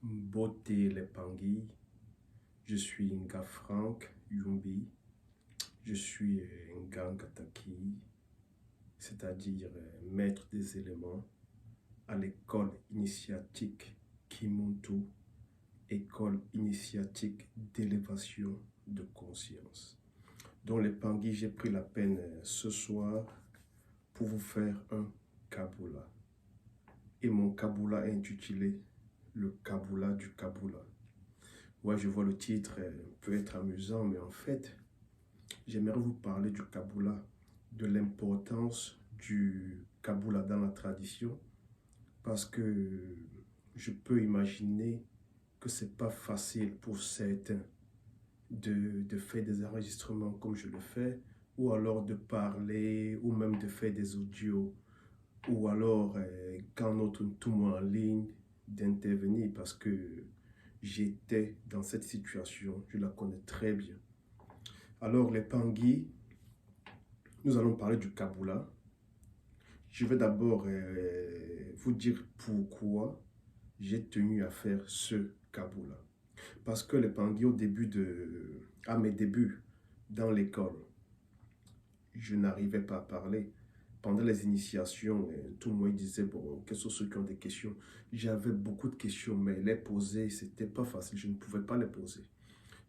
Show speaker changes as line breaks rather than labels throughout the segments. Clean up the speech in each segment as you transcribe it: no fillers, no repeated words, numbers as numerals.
Beauté les Pangui, je suis Nga Frank Yumbi, je suis Nga Ngataki, c'est-à-dire maître des éléments à l'école initiatique Kimuntu, école initiatique d'élévation de conscience. Dans les Pangui, j'ai pris la peine ce soir pour vous faire un Kabula. Et mon Kabula est intitulé Le Kabula du Kabula. Ouais, je vois le titre peut être amusant, mais en fait, j'aimerais vous parler du Kabula, de l'importance du Kabula dans la tradition, parce que je peux imaginer que c'est pas facile pour certains de faire des enregistrements comme je le fais, ou alors de parler, ou même de faire des audios, ou alors quand notre tout en ligne, d'intervenir parce que j'étais dans cette situation, je la connais très bien. Alors les Pangui, nous allons parler du Kabula. Je vais d'abord vous dire pourquoi j'ai tenu à faire ce Kabula. Parce que les Pangui, à mes débuts dans l'école, je n'arrivais pas à parler. Pendant les initiations, tout le monde disait, bon, quels sont ceux qui ont des questions? J'avais beaucoup de questions, mais les poser, c'était pas facile, je ne pouvais pas les poser.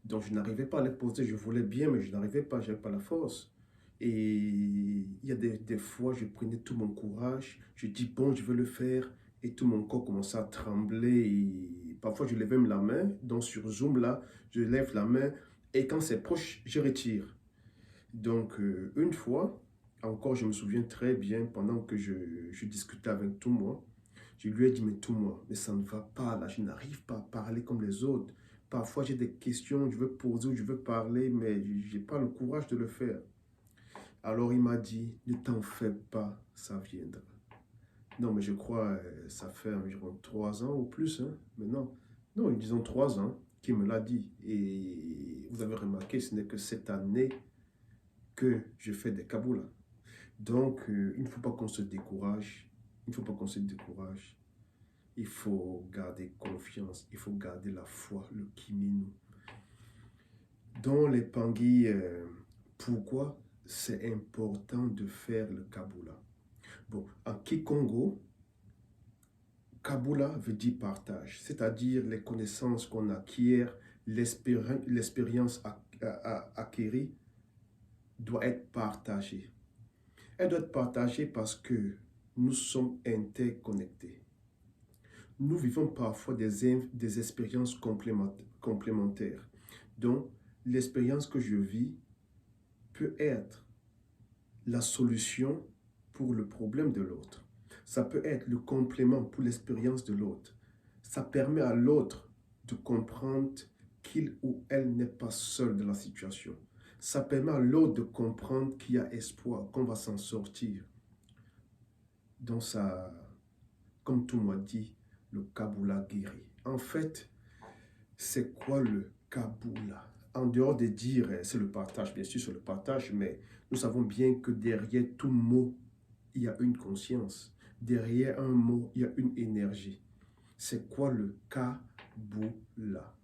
Donc, je n'arrivais pas à les poser, je voulais bien, mais je n'arrivais pas, je n'avais pas la force. Et il y a des fois, je prenais tout mon courage, je dis, bon, je vais le faire, et tout mon corps commençait à trembler, et parfois, je levais même la main, donc sur Zoom, là, je lève la main, et quand c'est proche, je retire. Donc, une fois, encore, je me souviens très bien, pendant que je discutais avec tout moi, je lui ai dit, mais tout moi, mais ça ne va pas là, je n'arrive pas à parler comme les autres. Parfois, j'ai des questions, je veux poser ou je veux parler, mais je n'ai pas le courage de le faire. Alors, il m'a dit, ne t'en fais pas, ça viendra. Non, mais je crois, ça fait environ 3 ans ou plus, hein, maintenant. Non, disons 3 ans qu'il me l'a dit. Et vous avez remarqué, ce n'est que cette année que je fais des Kabula. Donc, il ne faut pas qu'on se décourage. Il ne faut pas qu'on se décourage. Il faut garder confiance. Il faut garder la foi, le kiminu. Dans les Pangui, pourquoi c'est important de faire le Kabula? Bon, en Kikongo, Kabula veut dire partage, c'est-à-dire les connaissances qu'on acquiert, l'expérience acquérie doit être partagée. Elle doit être partagée parce que nous sommes interconnectés. Nous vivons parfois des expériences complémentaires. Donc, l'expérience que je vis peut être la solution pour le problème de l'autre. Ça peut être le complément pour l'expérience de l'autre. Ça permet à l'autre de comprendre qu'il ou elle n'est pas seul dans la situation. Ça permet à l'autre de comprendre qu'il y a espoir, qu'on va s'en sortir. Donc ça, comme tout le monde dit, le Kabula guérit. En fait, c'est quoi le Kabula? En dehors de dire, c'est le partage, bien sûr c'est le partage, mais nous savons bien que derrière tout mot, il y a une conscience. Derrière un mot, il y a une énergie. C'est quoi le Kabula?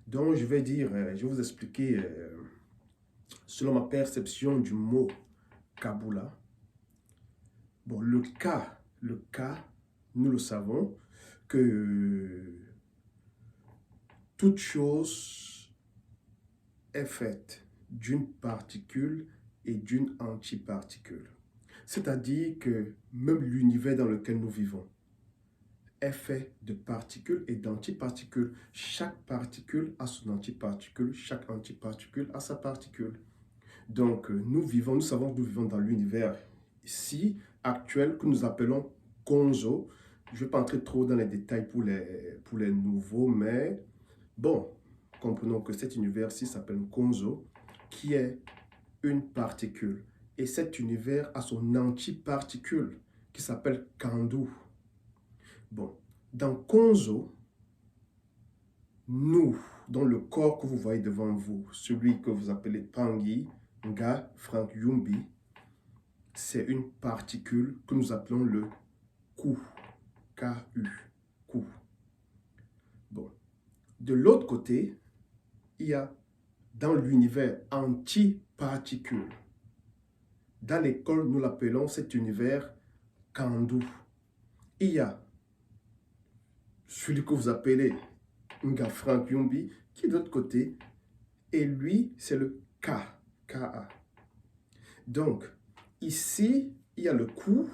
Donc je vais dire, je vais vous expliquer selon ma perception du mot Kabula. Bon, le K, nous le savons, que toute chose est faite d'une particule et d'une antiparticule. C'est-à-dire que même l'univers dans lequel nous vivons est fait de particules et d'antiparticules. Chaque particule a son antiparticule, chaque antiparticule a sa particule. Donc, nous savons que nous vivons dans l'univers ici, actuel, que nous appelons Konzo. Je ne vais pas entrer trop dans les détails pour les nouveaux, mais bon, comprenons que cet univers-ci s'appelle Konzo, qui est une particule. Et cet univers a son antiparticule, qui s'appelle Kandu. Bon, dans Konzo, nous, dans le corps que vous voyez devant vous, celui que vous appelez Pangui, Nga, Frank Yumbi, c'est une particule que nous appelons le Ku, K-U, Ku. Bon, De l'autre côté, il y a dans l'univers antiparticule. Dans l'école, nous l'appelons cet univers Kandu. Il y a celui que vous appelez Nga Frank Yumbi, qui est de l'autre côté, et lui, c'est le K, Ka. Donc, ici, il y a le Ku,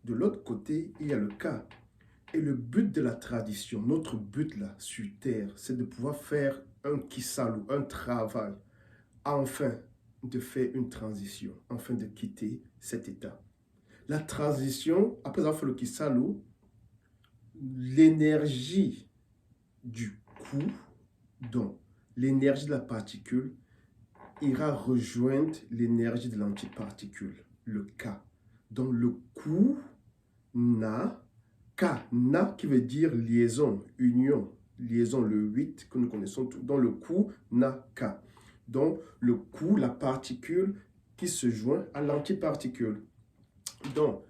de l'autre côté, il y a le K. Et le but de la tradition, notre but là, sur Terre, c'est de pouvoir faire un kisalu, un travail, enfin de faire une transition, enfin de quitter cet état. La transition, après avoir fait le kisalu, l'énergie du coup, donc l'énergie de la particule, ira rejoindre l'énergie de l'antiparticule, le K. Donc le coup na, K, na qui veut dire liaison, union, liaison, le 8 que nous connaissons tous. Donc le coup na, K. Donc le coup, la particule qui se joint à l'antiparticule. Donc,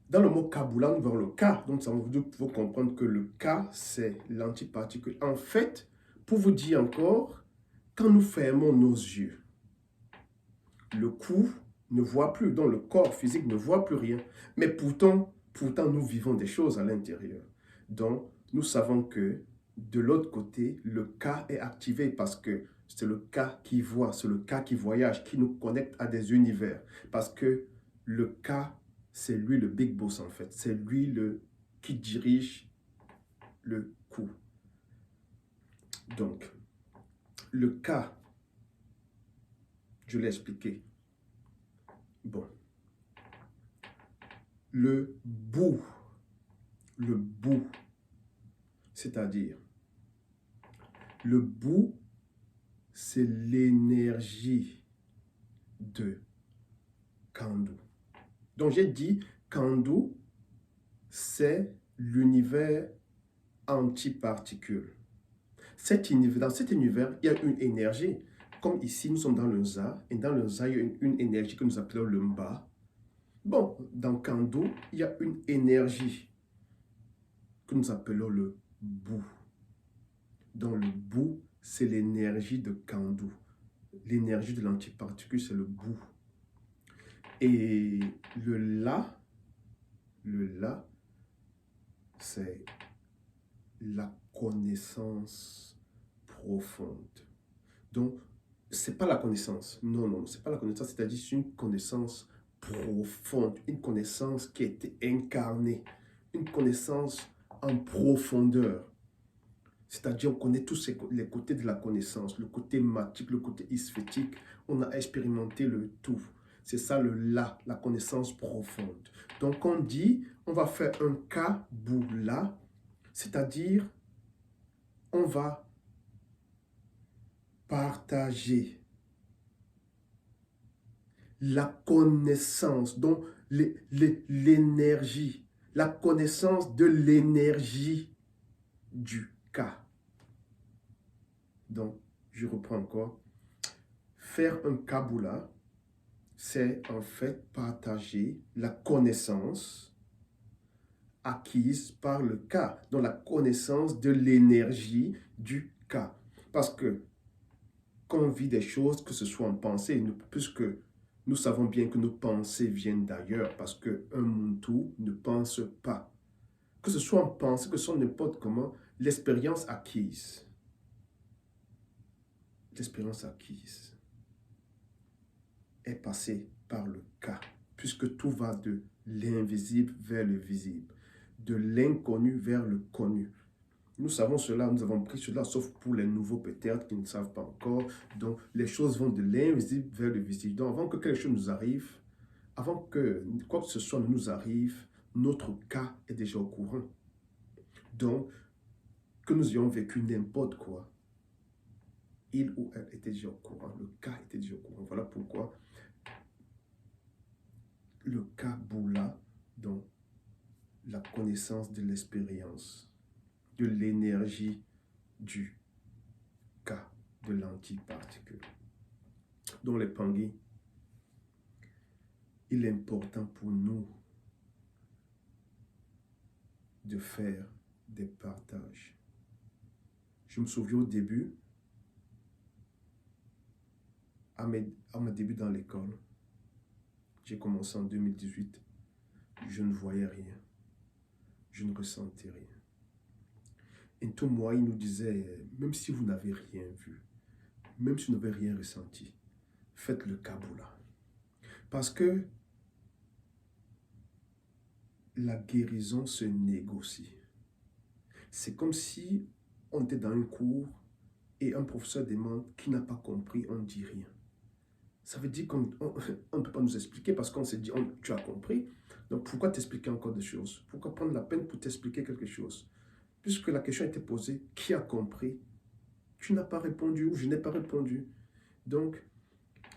dans le mot Kabbalah, nous verrons le K. Donc, ça vous faut comprendre que le K, c'est l'antiparticule. En fait, pour vous dire encore, quand nous fermons nos yeux, le cou ne voit plus, donc le corps physique ne voit plus rien. Mais pourtant, nous vivons des choses à l'intérieur. Donc, nous savons que de l'autre côté, le K est activé parce que c'est le K qui voit, c'est le K qui voyage, qui nous connecte à des univers. Parce que le K, c'est lui le big boss en fait. C'est lui qui dirige le coup. Donc, le K, je l'ai expliqué. Bon. Le bout, c'est-à-dire, le bout, c'est l'énergie de Kandu. Donc, j'ai dit, Kandu, c'est l'univers antiparticule. Dans cet univers, il y a une énergie. Comme ici, nous sommes dans le Za, et dans le Za, il y a une énergie que nous appelons le Mba. Bon, dans Kandu, il y a une énergie que nous appelons le bout. Donc le bout, c'est l'énergie de Kandu. L'énergie de l'antiparticule, c'est le bout. Et le La, c'est la connaissance profonde. Donc, c'est pas la connaissance. Non, c'est pas la connaissance. C'est-à-dire, c'est une connaissance profonde, une connaissance qui a été incarnée, une connaissance en profondeur. C'est-à-dire, on connaît tous les côtés de la connaissance, le côté matique, le côté isphétique. On a expérimenté le tout. C'est ça le La, la connaissance profonde. Donc, on dit, on va faire un Kabbalah, c'est-à-dire, on va partager la connaissance, donc l'énergie, la connaissance de l'énergie du cas. Donc, je reprends encore. Faire un Kabbalah, c'est en fait partager la connaissance acquise par le cas, donc la connaissance de l'énergie du cas. Parce que quand on vit des choses, que ce soit en pensée, puisque nous savons bien que nos pensées viennent d'ailleurs, parce qu'un Muntu ne pense pas. Que ce soit en pensée, que ce soit n'importe comment, l'expérience acquise est passée par le cas, puisque tout va de l'invisible vers le visible, de l'inconnu vers le connu. Nous savons cela, nous avons pris cela, sauf pour les nouveaux peut-être qui ne savent pas encore. Donc, les choses vont de l'invisible vers le visible. Donc, avant que quelque chose nous arrive, avant que quoi que ce soit ne nous arrive, notre cas est déjà au courant. Donc, que nous ayons vécu n'importe quoi, il ou elle était déjà au courant, le cas était déjà au courant. Voilà pourquoi le Kabbalah, donc la connaissance de l'expérience, de l'énergie du cas, de l'antiparticule. Donc les Pangui, il est important pour nous de faire des partages. Je me souviens au début, à mes débuts dans l'école, j'ai commencé en 2018, je ne voyais rien, je ne ressentais rien. Et tout moi, il nous disait, même si vous n'avez rien vu, même si vous n'avez rien ressenti, faites le Kabbalah. Parce que la guérison se négocie. C'est comme si on était dans un cours et un professeur demande qui n'a pas compris, on ne dit rien. Ça veut dire qu'on ne peut pas nous expliquer parce qu'on s'est dit, tu as compris. Donc pourquoi t'expliquer encore des choses? Pourquoi prendre la peine pour t'expliquer quelque chose? Puisque la question a été posée, qui a compris? Tu n'as pas répondu ou je n'ai pas répondu. Donc,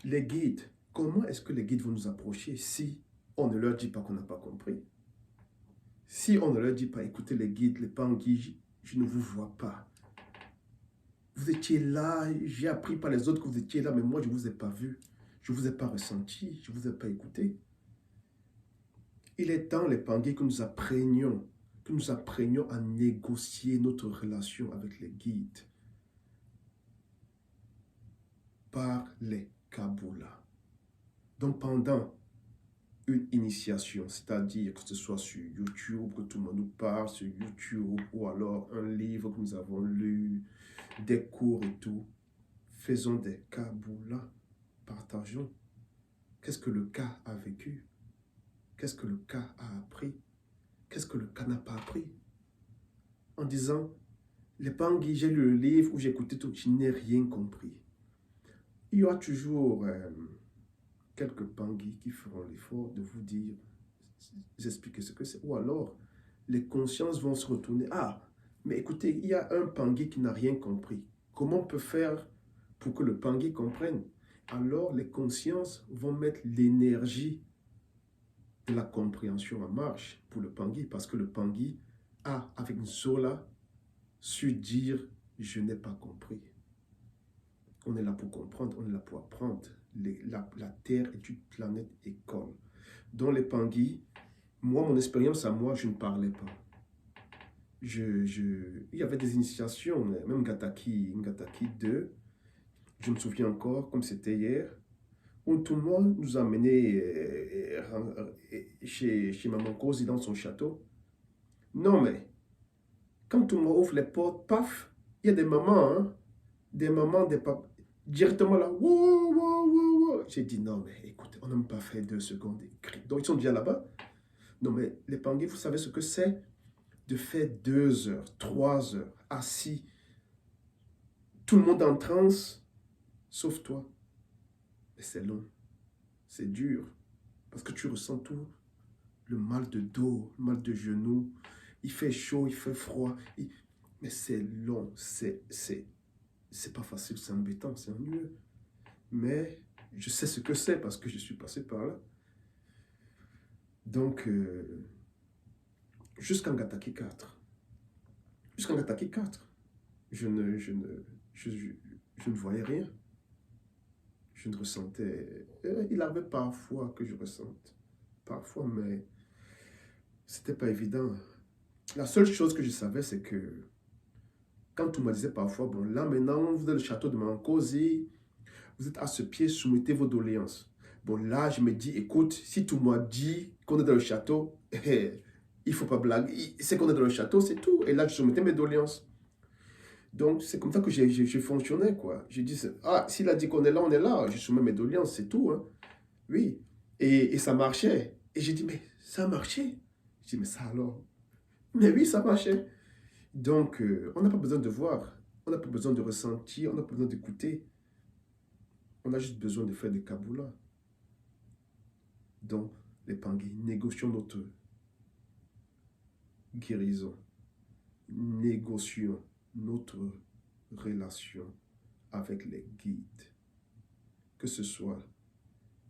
les guides, comment est-ce que les guides vont nous approcher si on ne leur dit pas qu'on n'a pas compris? Si on ne leur dit pas, écoutez les guides, les panguis, je ne vous vois pas. Vous étiez là, j'ai appris par les autres que vous étiez là, mais moi je ne vous ai pas vu. Je ne vous ai pas ressenti, je ne vous ai pas écouté. Il est temps, les panguis, que nous apprenions à négocier notre relation avec les guides par les Kabbalah. Donc pendant une initiation, c'est-à-dire que ce soit sur YouTube, que tout le monde nous parle sur YouTube, ou alors un livre que nous avons lu, des cours et tout, faisons des Kabbalah, partageons. Qu'est-ce que le cas a vécu? Qu'est-ce que le cas a appris? Qu'est-ce que le cas n'a pas appris? En disant, les Pangui, j'ai lu le livre ou j'ai écouté tout, je n'ai rien compris. Il y aura toujours quelques Pangui qui feront l'effort de vous dire, expliquer ce que c'est. Ou alors, les consciences vont se retourner. Ah, mais écoutez, il y a un Pangui qui n'a rien compris. Comment on peut faire pour que le Pangui comprenne? Alors, les consciences vont mettre l'énergie de la compréhension en marche pour le Pangui, parce que le Pangui a, avec Zola, su dire « je n'ai pas compris ». On est là pour comprendre, on est là pour apprendre. La Terre est une planète école. Dans les Pangui, moi, mon expérience à moi, je ne parlais pas. Il y avait des initiations, même Ngataki 2, je me souviens encore, comme c'était hier, où tout le monde nous a menés chez Maman Kosi dans son château. Non, mais quand tout le monde ouvre les portes, paf, il y a des mamans, des papas, directement là, wow, wow, wow, wow. J'ai dit, non, mais écoute, on n'a même pas fait 2 secondes. Donc, ils sont déjà là-bas. Non, mais les Pangui, vous savez ce que c'est de faire 2 heures, 3 heures, assis, tout le monde en transe, sauf toi. Mais c'est long, c'est dur, parce que tu ressens tout, le mal de dos, le mal de genou, il fait chaud, il fait froid, mais c'est long, c'est pas facile, c'est embêtant, c'est ennuyeux. Mais je sais ce que c'est parce que je suis passé par là. Donc, jusqu'en Gataki 4, je ne voyais rien. Je ne ressentais... Il avait parfois que je ressente. Parfois, mais c'était pas évident. La seule chose que je savais, c'est que quand on me disait parfois, bon, là maintenant, vous êtes le château de Mankosi, vous êtes à ce pied, soumettez vos doléances. Bon, là, je me dis, écoute, si tout le monde dit qu'on est dans le château, il ne faut pas blaguer. C'est qu'on est dans le château, c'est tout. Et là, je soumettais mes doléances. Donc, c'est comme ça que j'ai fonctionné, quoi. J'ai dit, ah, s'il a dit qu'on est là, je soumets mes doléances, c'est tout, hein. Oui. Et ça marchait. Et j'ai dit, mais ça a marché. J'ai dit, mais ça alors? Mais oui, ça marchait. Donc, on n'a pas besoin de voir. On n'a pas besoin de ressentir. On n'a pas besoin d'écouter. On a juste besoin de faire des Kabbalah. Donc, les Pangui, négocions notre guérison. Négocions notre relation avec les guides. Que ce soit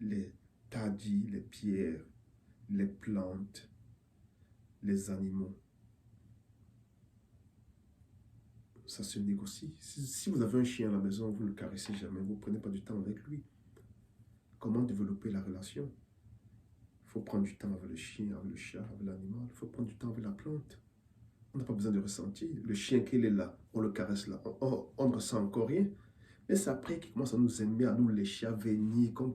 les tadis, les pierres, les plantes, les animaux. Ça se négocie. Si vous avez un chien à la maison, vous ne le caressez jamais, vous ne prenez pas du temps avec lui. Comment développer la relation? Il faut prendre du temps avec le chien, avec le chat, avec l'animal. Il faut prendre du temps avec la plante. On n'a pas besoin de ressentir. Le chien qu'il est là, on le caresse là, on ne ressent encore rien. Mais c'est après qu'il commence à nous aimer, à nous lécher, à venir. Comme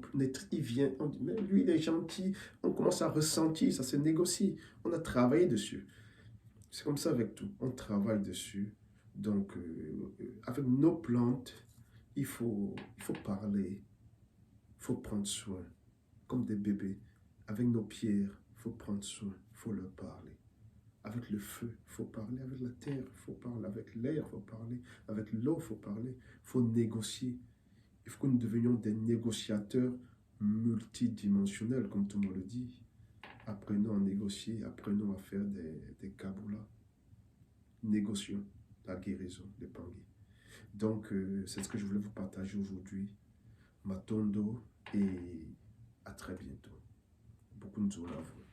il vient, on dit, mais lui, il est gentil. On commence à ressentir, ça se négocie. On a travaillé dessus. C'est comme ça avec tout. On travaille dessus. Donc, avec nos plantes, il faut parler. Il faut prendre soin. Comme des bébés. Avec nos pierres, il faut prendre soin. Il faut leur parler. Avec le feu, il faut parler. Avec la terre, il faut parler. Avec l'air, il faut parler. Avec l'eau, il faut parler. Il faut négocier. Il faut que nous devenions des négociateurs multidimensionnels, comme tout le monde le dit. Apprenons à négocier, apprenons à faire des kaboulas. Négocions la guérison des Pangui. Donc, c'est ce que je voulais vous partager aujourd'hui. Matondo et à très bientôt. Beaucoup de joie à vous.